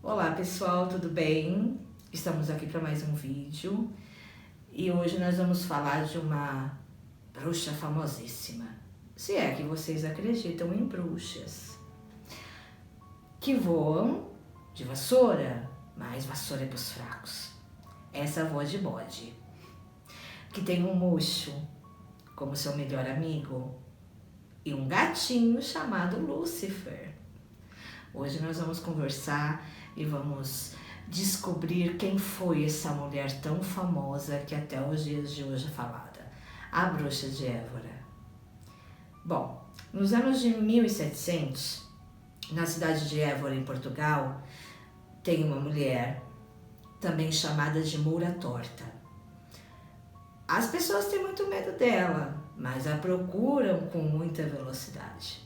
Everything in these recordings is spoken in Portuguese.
Olá pessoal, tudo bem? Estamos aqui para mais um vídeo e hoje nós vamos falar de uma bruxa famosíssima, se é que vocês acreditam em bruxas, que voam de vassoura, mas vassoura é pros fracos. Essa voa de bode, que tem um mocho como seu melhor amigo e um gatinho chamado Lúcifer. Hoje nós vamos conversar e vamos descobrir quem foi essa mulher tão famosa que até os dias de hoje é falada, a bruxa de Évora. Bom, nos anos de 1700, na cidade de Évora, em Portugal, tem uma mulher também chamada de Moura Torta. As pessoas têm muito medo dela, mas a procuram com muita velocidade.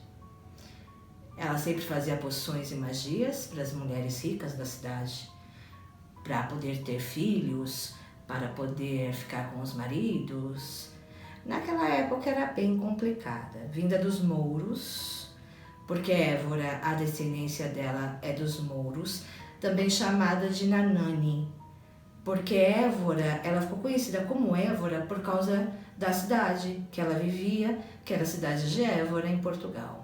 Ela sempre fazia poções e magias para as mulheres ricas da cidade, para poder ter filhos, para poder ficar com os maridos. Naquela época era bem complicada, vinda dos mouros, porque Évora, a descendência dela é dos mouros, também chamada de Nanani, porque Évora, ela ficou conhecida como Évora por causa da cidade que ela vivia, que era a cidade de Évora, em Portugal.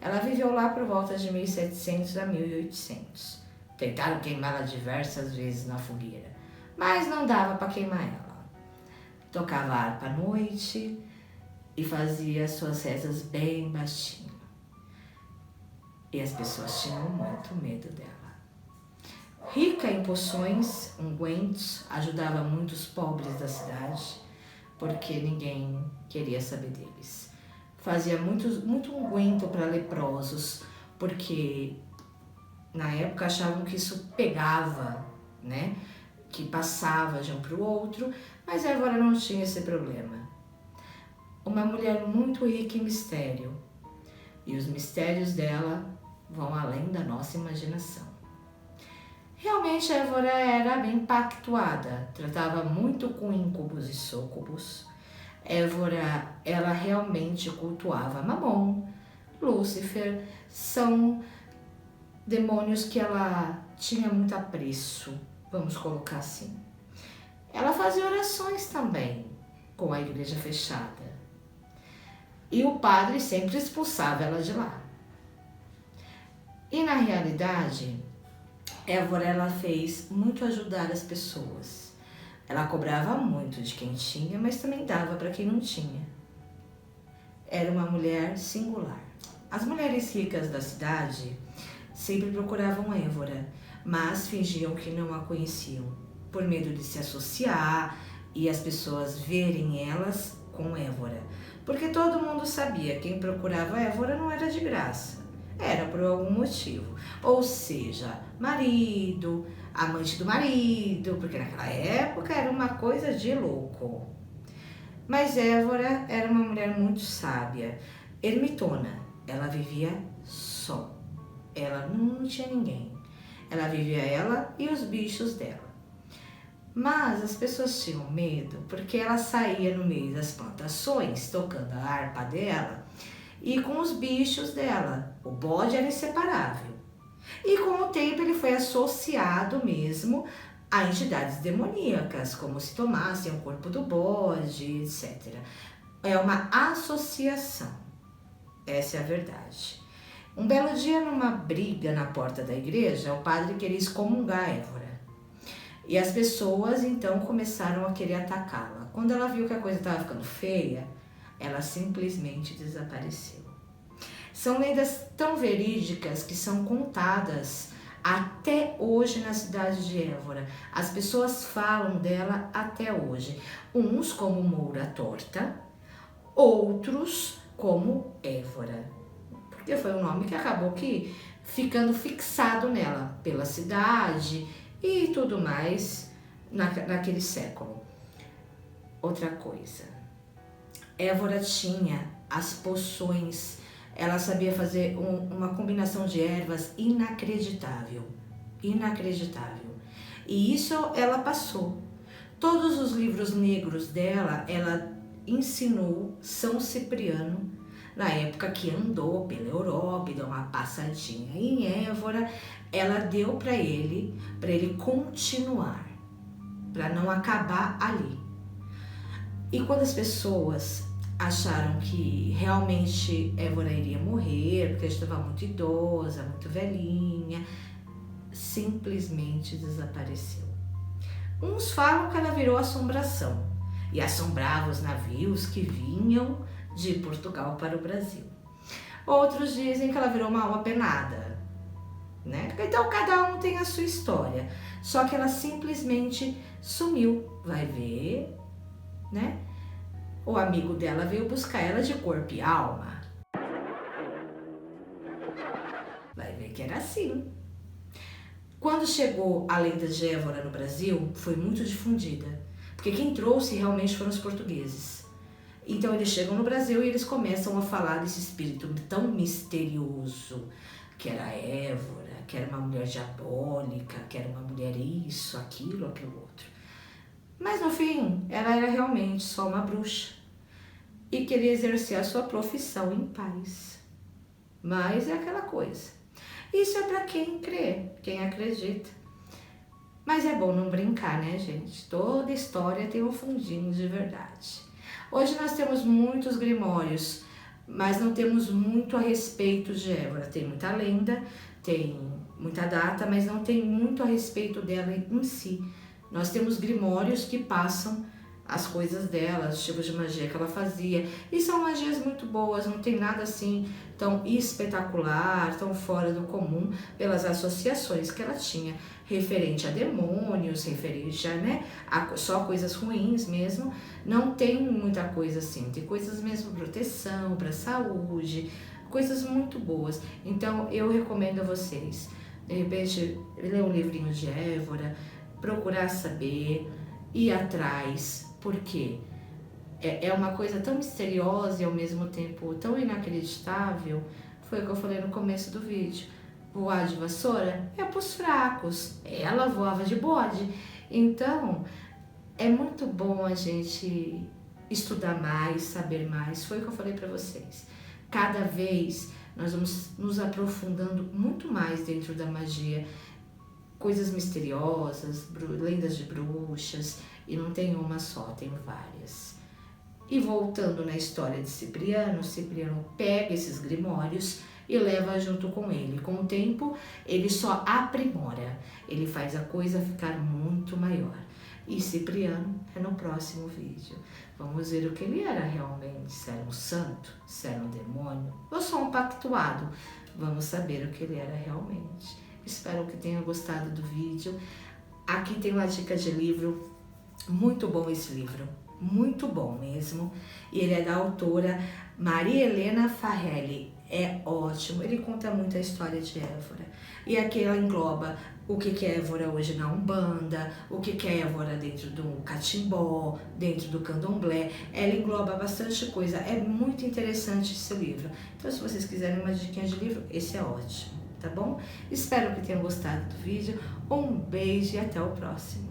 Ela viveu lá por volta de 1700 a 1800. Tentaram queimá-la diversas vezes na fogueira, mas não dava para queimar ela. Tocava harpa à noite e fazia suas rezas bem baixinho. E as pessoas tinham muito medo dela. Rica em poções, ungüentos, ajudava muito os pobres da cidade, porque ninguém queria saber deles. Fazia muito unguento para leprosos, porque na época achavam que isso pegava, né? Que passava de um para o outro, mas agora não tinha esse problema. Uma mulher muito rica em mistério, e os mistérios dela vão além da nossa imaginação. Realmente Évora era bem pactuada, tratava muito com íncubos e súcubos. Évora, ela realmente cultuava Mamon, Lúcifer, são demônios que ela tinha muito apreço, vamos colocar assim. Ela fazia orações também, com a igreja fechada. E o padre sempre expulsava ela de lá. E na realidade, Évora, ela fez muito ajudar as pessoas. Ela cobrava muito de quem tinha, mas também dava para quem não tinha. Era uma mulher singular. As mulheres ricas da cidade sempre procuravam Évora, mas fingiam que não a conheciam, por medo de se associar e as pessoas verem elas com Évora. Porque todo mundo sabia que quem procurava Évora não era de graça, era por algum motivo. Ou seja, marido, amante do marido, porque naquela época era uma coisa de louco. Mas Évora era uma mulher muito sábia, ermitona, ela vivia só, ela não tinha ninguém, ela vivia ela e os bichos dela. Mas as pessoas tinham medo porque ela saía no meio das plantações tocando a harpa dela e com os bichos dela. O bode era inseparável. E com o tempo ele foi associado mesmo a entidades demoníacas, como se tomassem o corpo do bode, etc. É uma associação, essa é a verdade. Um belo dia, numa briga na porta da igreja, o padre queria excomungar Évora. E as pessoas então começaram a querer atacá-la. Quando ela viu que a coisa estava ficando feia, ela simplesmente desapareceu. São lendas tão verídicas que são contadas até hoje na cidade de Évora. As pessoas falam dela até hoje. Uns como Moura Torta, outros como Évora. Porque foi um nome que acabou ficando fixado nela, pela cidade e tudo mais naquele século. Outra coisa, Évora tinha as poções. Ela sabia fazer uma combinação de ervas inacreditável, inacreditável. E isso ela passou. Todos os livros negros dela, ela ensinou São Cipriano, na época que andou pela Europa e deu uma passadinha em Évora. ela deu para ele continuar, para não acabar ali. E quando as pessoas acharam que realmente Évora iria morrer, porque ela estava muito idosa, muito velhinha, simplesmente desapareceu. Uns falam que ela virou assombração e assombrava os navios que vinham de Portugal para o Brasil. Outros dizem que ela virou uma alma penada, né? Então cada um tem a sua história, só que ela simplesmente sumiu. Vai ver, né? O amigo dela veio buscar ela de corpo e alma. Vai ver que era assim. Quando chegou a lenda de Évora no Brasil, foi muito difundida, porque quem trouxe realmente foram os portugueses. Então eles chegam no Brasil e eles começam a falar desse espírito tão misterioso, que era Évora, que era uma mulher diabólica, que era uma mulher isso, aquilo outro. Mas no fim, ela era realmente só uma bruxa e queria exercer a sua profissão em paz. Mas é aquela coisa. Isso é para quem crê, quem acredita. Mas é bom não brincar, né, gente? Toda história tem um fundinho de verdade. Hoje nós temos muitos grimórios, mas não temos muito a respeito de Évora. Tem muita lenda, tem muita data, mas não tem muito a respeito dela em si. Nós temos grimórios que passam as coisas dela, os tipos de magia que ela fazia. E são magias muito boas, não tem nada assim tão espetacular, tão fora do comum, pelas associações que ela tinha, referente a demônios, referente a, né, a só coisas ruins mesmo. Não tem muita coisa assim, tem coisas mesmo para proteção, para saúde, coisas muito boas. Então eu recomendo a vocês, de repente, ler um livrinho de Évora, procurar saber, ir atrás, porque é uma coisa tão misteriosa e ao mesmo tempo tão inacreditável. Foi o que eu falei no começo do vídeo. Voar de vassoura é para os fracos, ela voava de bode. Então é muito bom a gente estudar mais, saber mais. Foi o que eu falei para vocês. Cada vez nós vamos nos aprofundando muito mais dentro da magia, coisas misteriosas, lendas de bruxas, e não tem uma só, tem várias. E voltando na história de Cipriano, Cipriano pega esses grimórios e leva junto com ele. Com o tempo, ele só aprimora, ele faz a coisa ficar muito maior. E Cipriano é no próximo vídeo. Vamos ver o que ele era realmente, se era um santo, se era um demônio, ou só um pactuado. Vamos saber o que ele era realmente. Espero que tenha gostado do vídeo. Aqui tem uma dica de livro, muito bom esse livro, muito bom mesmo. E ele é da autora Maria Helena Farrelly, é ótimo. Ele conta muito a história de Évora. E aqui ela engloba o que é Évora hoje na Umbanda, o que é Évora dentro do Catimbó, dentro do Candomblé. Ela engloba bastante coisa, é muito interessante esse livro. Então se vocês quiserem uma diquinha de livro, esse é ótimo. Tá bom? Espero que tenham gostado do vídeo. Um beijo e até o próximo.